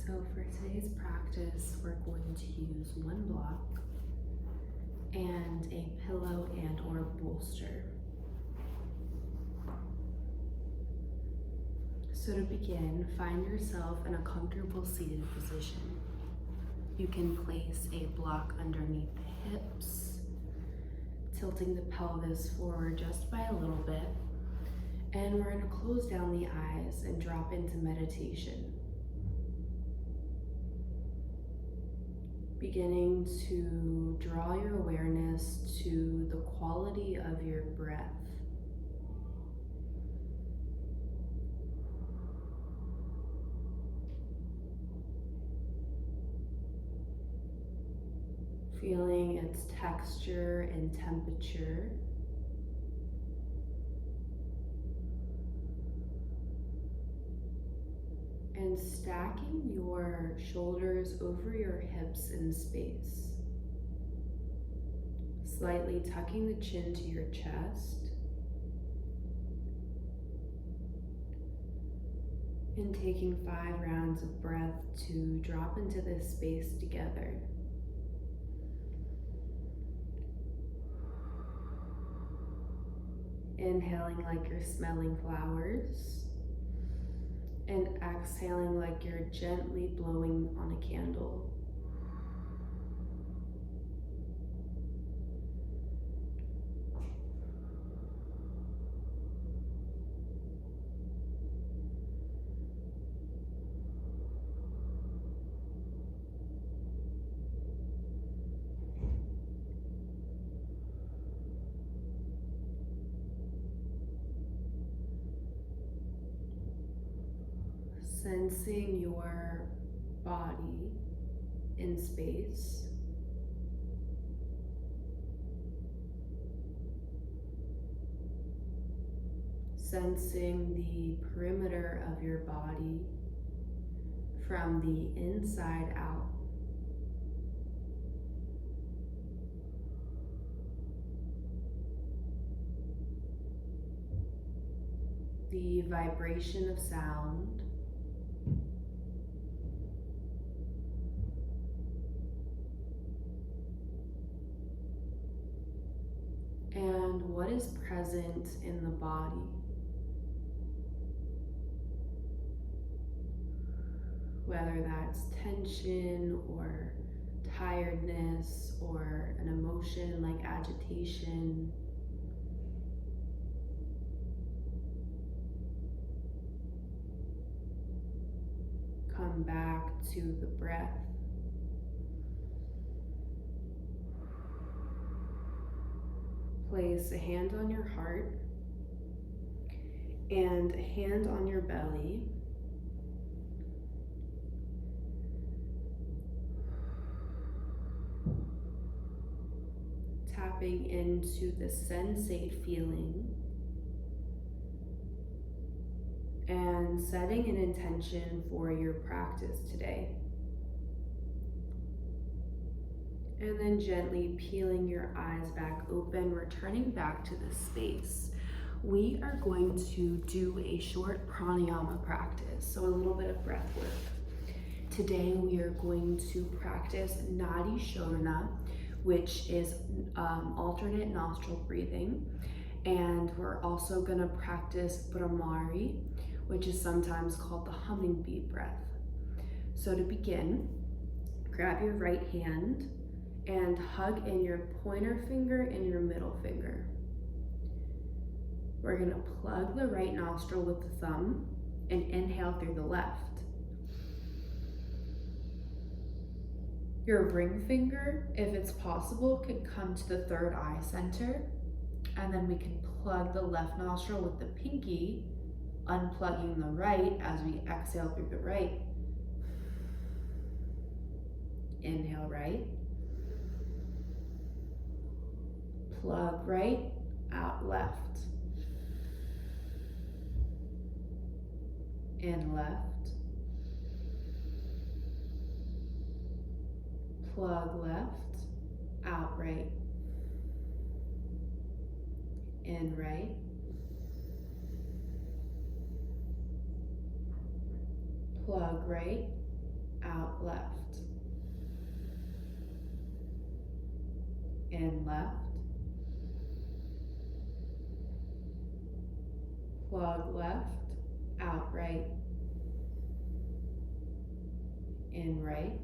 So for today's practice, we're going to use one block and a pillow and or bolster. So to begin, find yourself in a comfortable seated position. You can place a block underneath the hips, tilting the pelvis forward just by a little bit. And we're going to close down the eyes and drop into meditation. Beginning to draw your awareness to the quality of your breath. Feeling its texture and temperature. And stacking your shoulders over your hips in space. Slightly tucking the chin to your chest. And taking 5 rounds of breath to drop into this space together. Inhaling like you're smelling flowers. And exhaling like you're gently blowing on a candle. Sensing your body in space. Sensing the perimeter of your body from the inside out. The vibration of sound. And what is present in the body. Whether that's tension or tiredness or an emotion like agitation. Come back to the breath. Place a hand on your heart and a hand on your belly. Tapping into the sensate feeling and setting an intention for your practice today. And then gently peeling your eyes back open, returning back to this space. We are going to do a short pranayama practice, so a little bit of breath work. Today we are going to practice nadi shodhana, which is alternate nostril breathing. And we're also gonna practice bhrumari, which is sometimes called the humming bee breath. So to begin, grab your right hand and hug in your pointer finger and your middle finger. We're gonna plug the right nostril with the thumb and inhale through the left. Your ring finger, if it's possible, could come to the third eye center, and then we can plug the left nostril with the pinky, unplugging the right as we exhale through the right. Inhale right. Plug right, out left. In left. Plug left, out right. In right. Plug right, out left. In left. Plug left, out right. In right.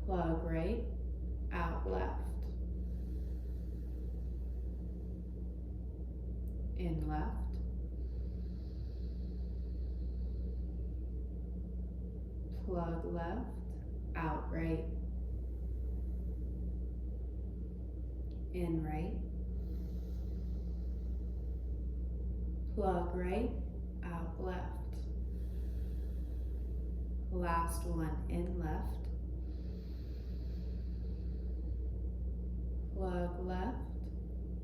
Plug right, out left. In left. Plug left, out right. In right. Plug right, out left. Last one, in left. Plug left,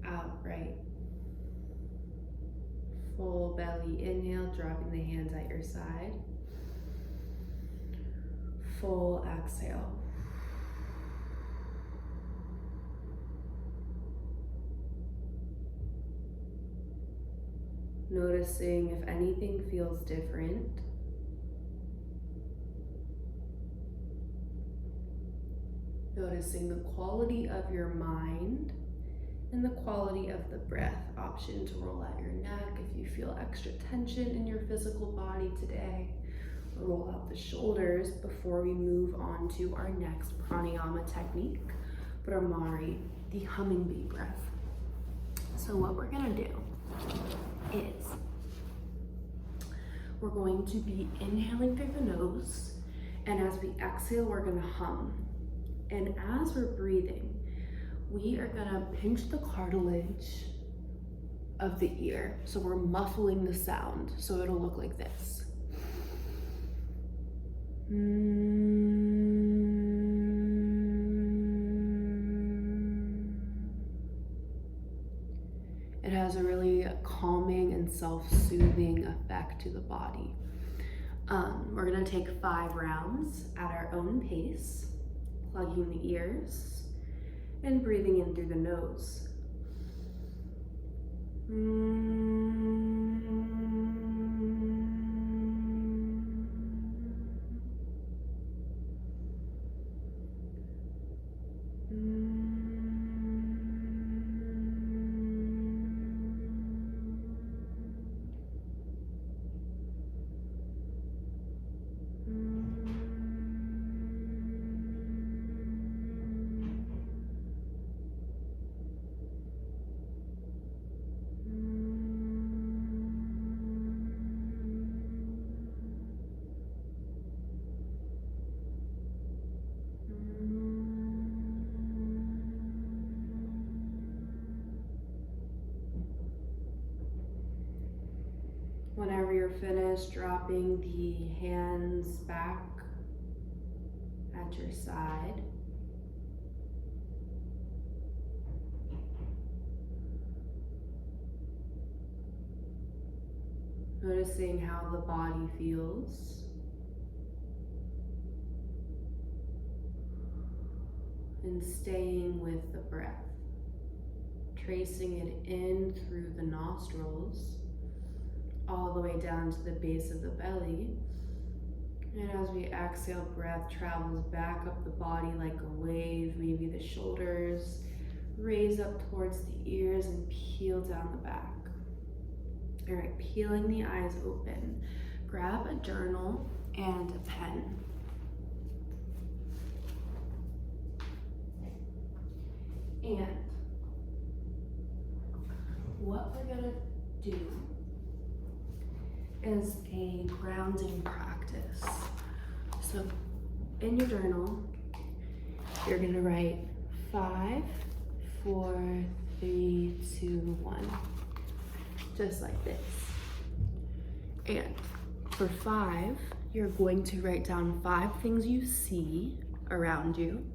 out right. Full belly inhale, dropping the hands at your side. Full exhale. Noticing if anything feels different. Noticing the quality of your mind and the quality of the breath. Option to roll out your neck if you feel extra tension in your physical body today. Roll out the shoulders before we move on to our next pranayama technique, bhrumari, the humming bee breath. So what we're gonna do is we're going to be inhaling through the nose, and as we exhale, we're gonna hum. And as we're breathing, we are gonna pinch the cartilage of the ear. So we're muffling the sound, so it'll look like this. It has a really calming and self-soothing effect to the body. We're gonna take 5 rounds at our own pace, plugging the ears and breathing in through the nose. Whenever you're finished, dropping the hands back at your side. Noticing how the body feels. And staying with the breath. Tracing it in through the nostrils, all the way down to the base of the belly. And as we exhale, breath travels back up the body like a wave. Maybe the shoulders raise up towards the ears and peel down the back. All right, peeling the eyes open. Grab a journal and a pen. And what we're gonna do is a grounding practice. So in your journal, you're gonna write 5, 4, 3, 2, 1, just like this. And for 5, you're going to write down 5 things you see around you,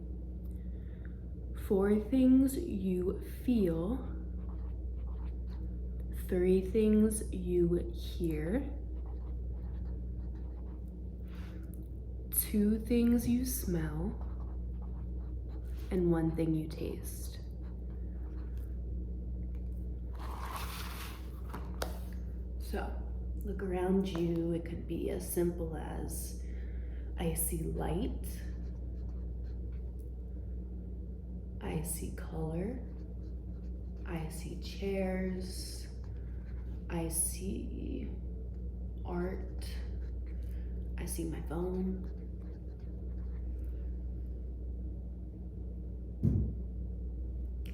4 things you feel, 3 things you hear, 2 things you smell, and 1 thing you taste. So Look around you. It could be as simple as I see light, I see color, I see chairs, I see art, I see my phone.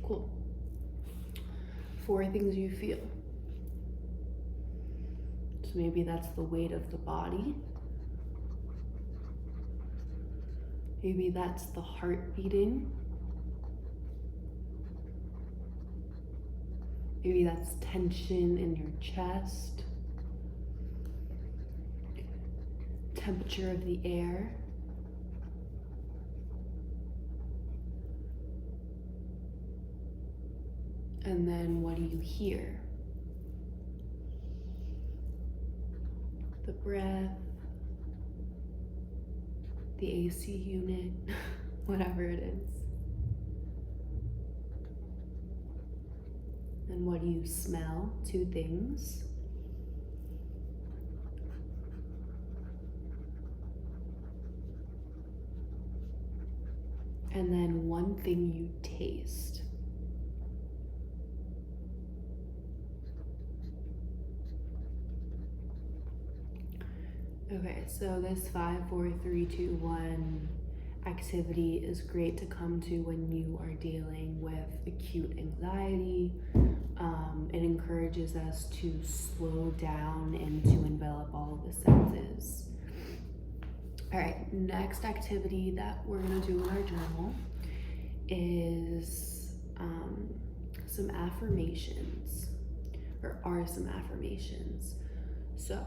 Cool. 4 things you feel. So maybe that's the weight of the body. Maybe that's the heart beating. Maybe that's tension in your chest. Temperature of the air. And then what do you hear? The breath, the AC unit, whatever it is. And what do you smell? 2 things. And then 1 thing you taste. Okay, so this 5, 4, 3, 2, 1 activity is great to come to when you are dealing with acute anxiety. It encourages us to slow down and to envelop all of the senses. All right, next activity that we're gonna do in our journal is some affirmations, or are some affirmations. So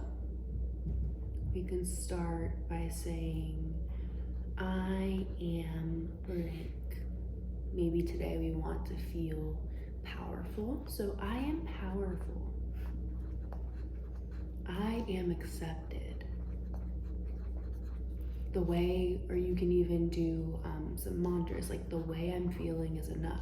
we can start by saying, I am blank. Maybe today we want to feel powerful. So I am powerful. I am accepted. The way, or you can even do some mantras like the way I'm feeling is enough.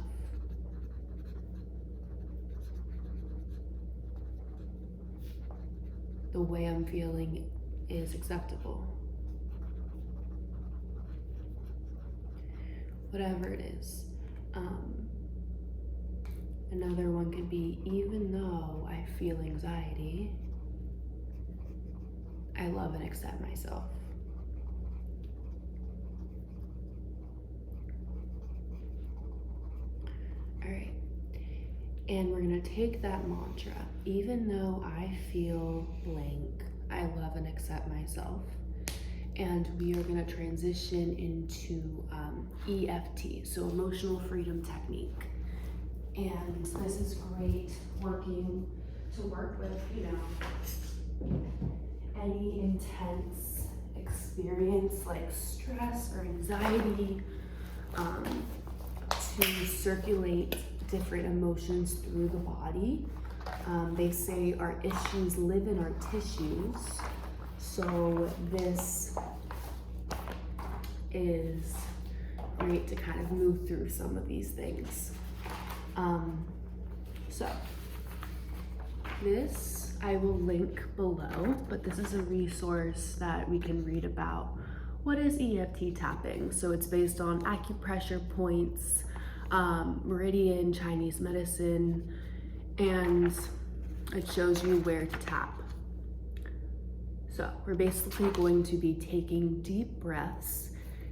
The way I'm feeling is acceptable. Whatever it is. Another one could be, even though I feel anxiety, I love and accept myself. All right. And we're gonna take that mantra, even though I feel blank, I love and accept myself. And we are gonna transition into EFT, so emotional freedom technique. And this is great to work with, any intense experience like stress or anxiety, to circulate different emotions through the body. They say our issues live in our tissues, so this is great to kind of move through some of these things. So this I will link below, but this is a resource that we can read about. What is EFT tapping? So it's based on acupressure points, meridian, Chinese medicine, and it shows you where to tap. So we're basically going to be taking deep breaths,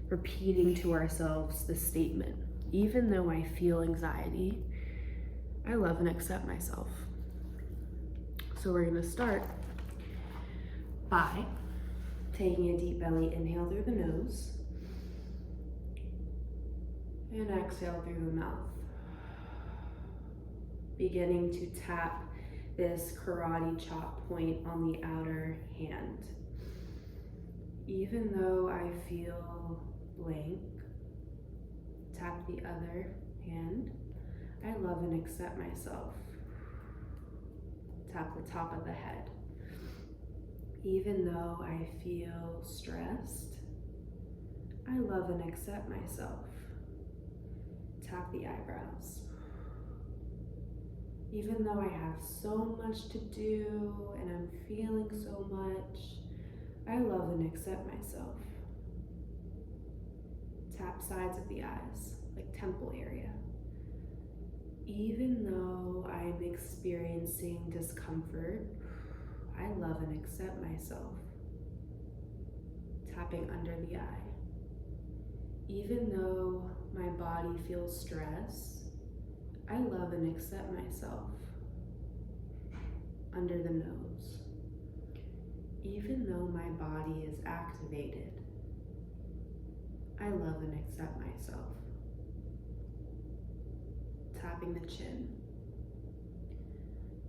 repeating to ourselves the statement, even though I feel anxiety, I love and accept myself. So we're gonna start by taking a deep belly inhale through the nose and exhale through the mouth. Beginning to tap this karate chop point on the outer hand. Even though I feel blank, tap the other hand. I love and accept myself. Tap the top of the head. Even though I feel stressed, I love and accept myself. Tap the eyebrows. Even though I have so much to do and I'm feeling so much, I love and accept myself. Tap sides of the eyes, like temple area. Even though I'm experiencing discomfort, I love and accept myself. Tapping under the eye. Even though my body feels stress, I love and accept myself. Under the nose. Even though my body is activated, I love and accept myself. Tapping the chin.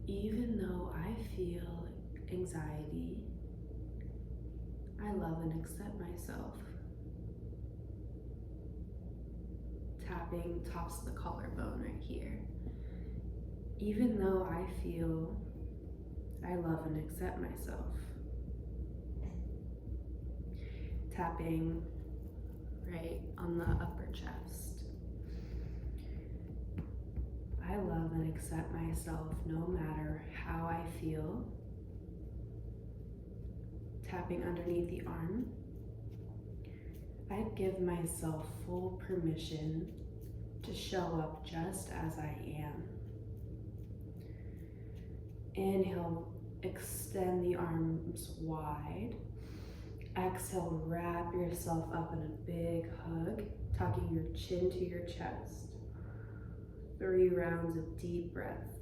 Even though I feel anxiety, I love and accept myself. Tapping tops of the collarbone right here. Even though I feel I love and accept myself. Tapping right on the upper chest. I love and accept myself no matter how I feel. Tapping underneath the arm. I give myself full permission to show up just as I am. Inhale, extend the arms wide. Exhale, wrap yourself up in a big hug, tucking your chin to your chest. 3 rounds of deep breath.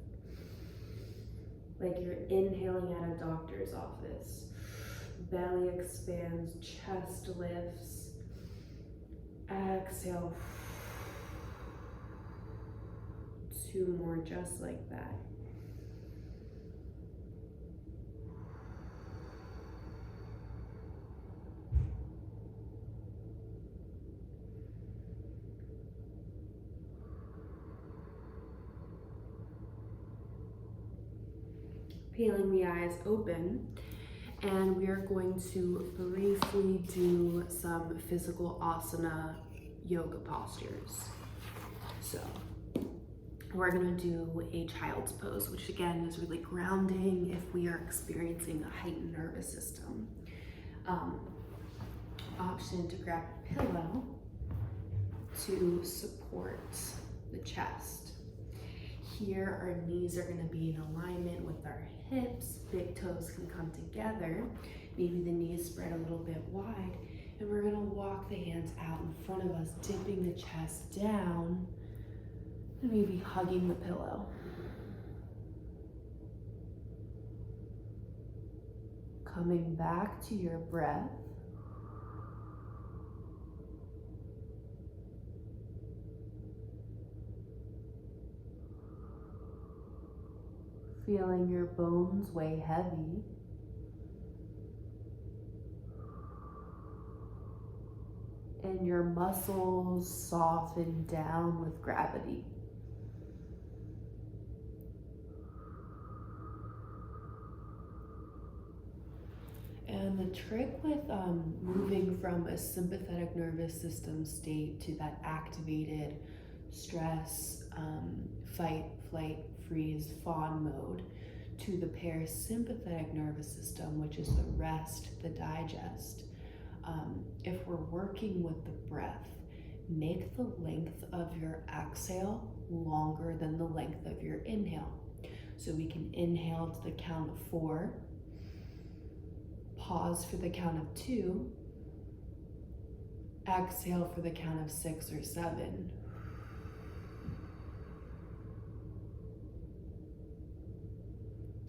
Like you're inhaling at a doctor's office. Belly expands, chest lifts. Exhale. 2 more just like that. Peeling the eyes open, and we are going to briefly do some physical asana yoga postures. So we're going to do a child's pose, which again is really grounding if we are experiencing a heightened nervous system. Option to grab a pillow to support the chest. Here, our knees are going to be in alignment with our hips. Big toes can come together. Maybe the knees spread a little bit wide. And we're going to walk the hands out in front of us, dipping the chest down, and maybe hugging the pillow. Coming back to your breath. Feeling your bones weigh heavy. And your muscles soften down with gravity. And the trick with moving from a sympathetic nervous system state to that activated stress, fight, flight, freeze, fawn mode to the parasympathetic nervous system, which is the rest, the digest. If we're working with the breath, make the length of your exhale longer than the length of your inhale. So we can inhale to the count of 4, pause for the count of 2, exhale for the count of 6 or 7.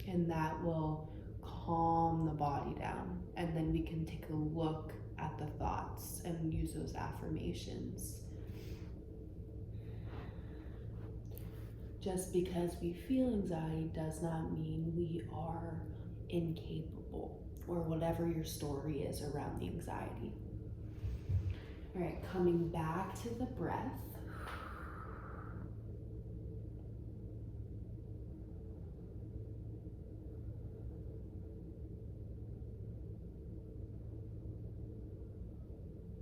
And that will calm the body down. And then we can take a look at the thoughts and use those affirmations. Just because we feel anxiety does not mean we are incapable, or whatever your story is around the anxiety. All right, coming back to the breath.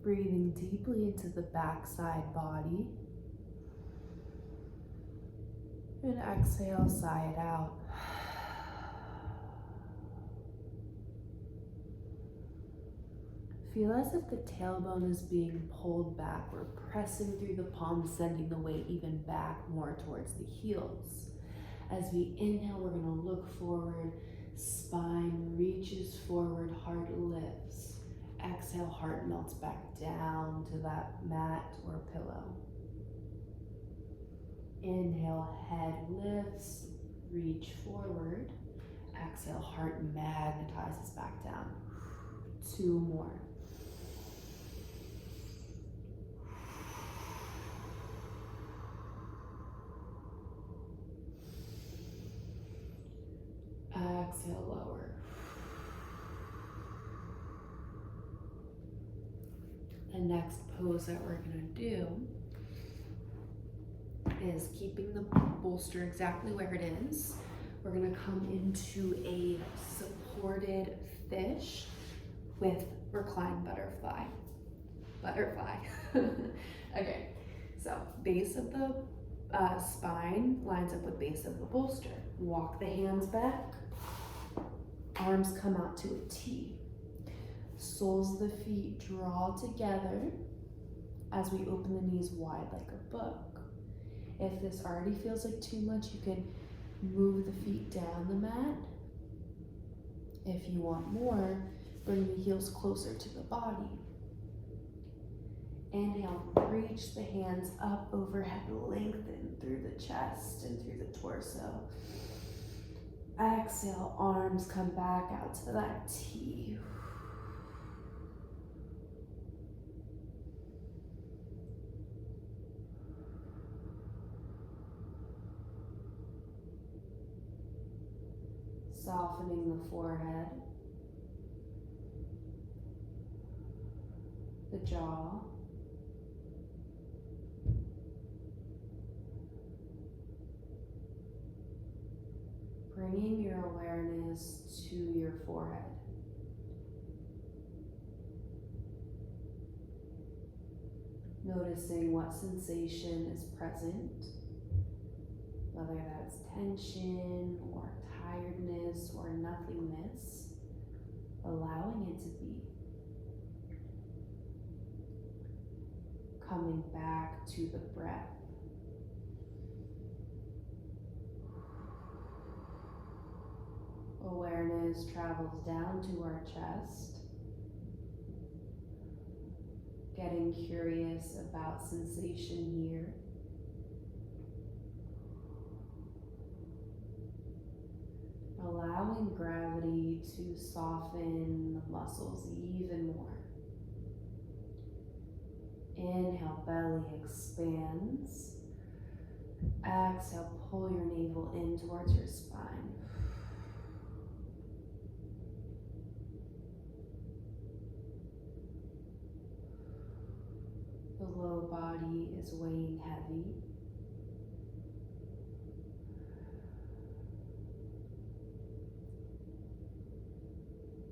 Breathing deeply into the backside body. and exhale, sigh it out. Feel as if the tailbone is being pulled back. We're pressing through the palms, sending the weight even back more towards the heels. As we inhale, we're going to look forward. Spine reaches forward, heart lifts. Exhale, heart melts back down to that mat or pillow. Inhale, head lifts, reach forward. Exhale, heart magnetizes back down. 2 more. Exhale, lower. The next pose that we're going to do is keeping the bolster exactly where it is. We're going to come into a supported fish with reclined butterfly. Okay, so base of the spine lines up with base of the bolster. Walk the hands back. Arms come out to a T. Soles of the feet draw together as we open the knees wide like a book. If this already feels like too much, you can move the feet down the mat. If you want more, bring the heels closer to the body. Inhale, reach the hands up overhead, lengthen through the chest and through the torso. Exhale, arms come back out to that T. Softening the forehead, the jaw, bringing your awareness to your forehead. Noticing what sensation is present, whether that's tension or tiredness or nothingness, allowing it to be. Coming back to the breath. Awareness travels down to our chest, getting curious about sensation here. Allowing gravity to soften the muscles even more. Inhale, belly expands. Exhale, pull your navel in towards your spine. The low body is weighing heavy.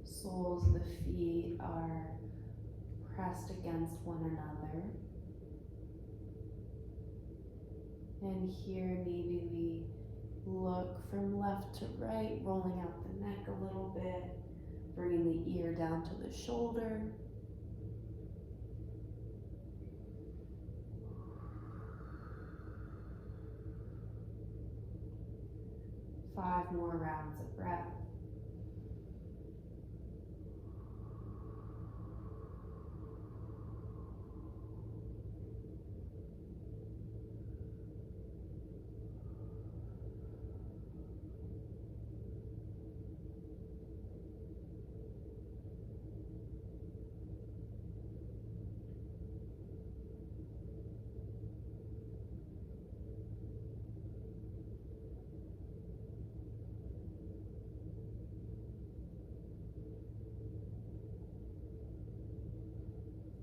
Soles of the feet are pressed against one another. And here maybe we look from left to right, rolling out the neck a little bit, bringing the ear down to the shoulder. Five more rounds of breath.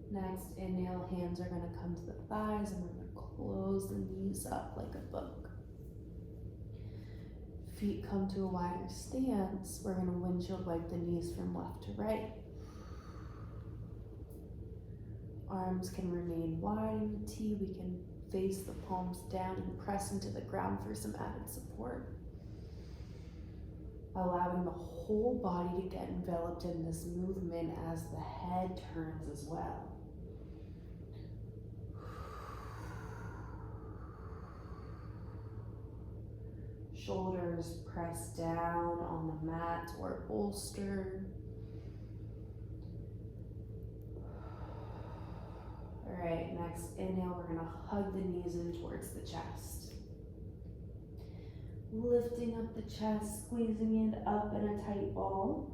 Next, inhale, hands are going to come to the thighs and we're going to close the knees up like a book. Feet come to a wider stance. We're going to windshield wipe the knees from left to right. Arms can remain wide in the T. We can face the palms down and press into the ground for some added support. Allowing the whole body to get enveloped in this movement as the head turns as well. Shoulders press down on the mat or bolster. All right, next inhale, we're gonna hug the knees in towards the chest. Lifting up the chest, squeezing it up in a tight ball.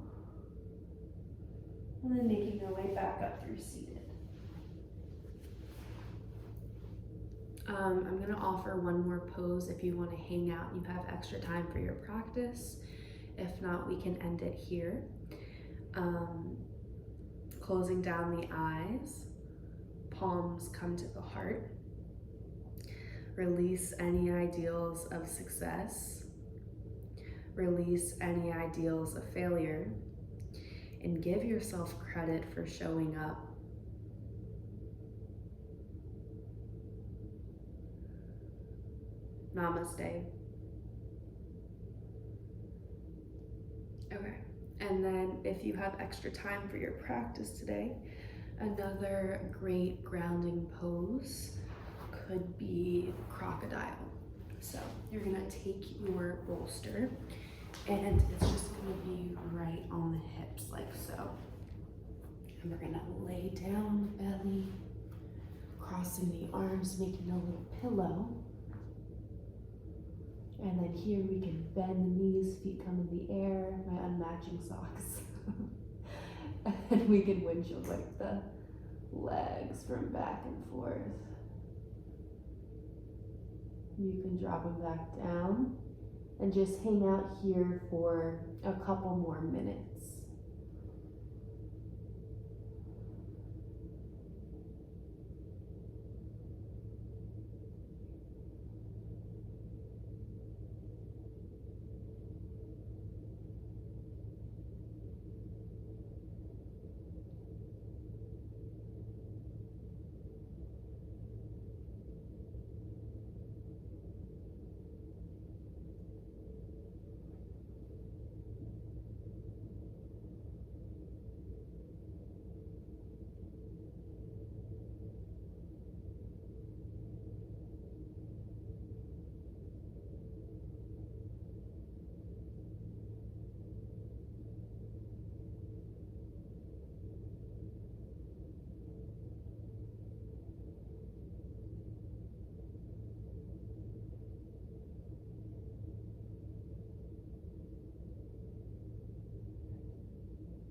And then making your way back up through seated. I'm gonna offer one more pose if you wanna hang out and you have extra time for your practice. If not, we can end it here. Closing down the eyes, palms come to the heart. Release any ideals of success. Release any ideals of failure. And give yourself credit for showing up. Namaste. Okay, and then if you have extra time for your practice today, another great grounding pose could be crocodile. So you're gonna take your bolster and it's just gonna be right on the hips like so. And we're gonna lay down on the belly, crossing the arms, making a little pillow. And then here we can bend the knees, feet come in the air, my unmatching socks. And we can windshield wipe the legs from back and forth. You can drop them back down and just hang out here for a couple more minutes.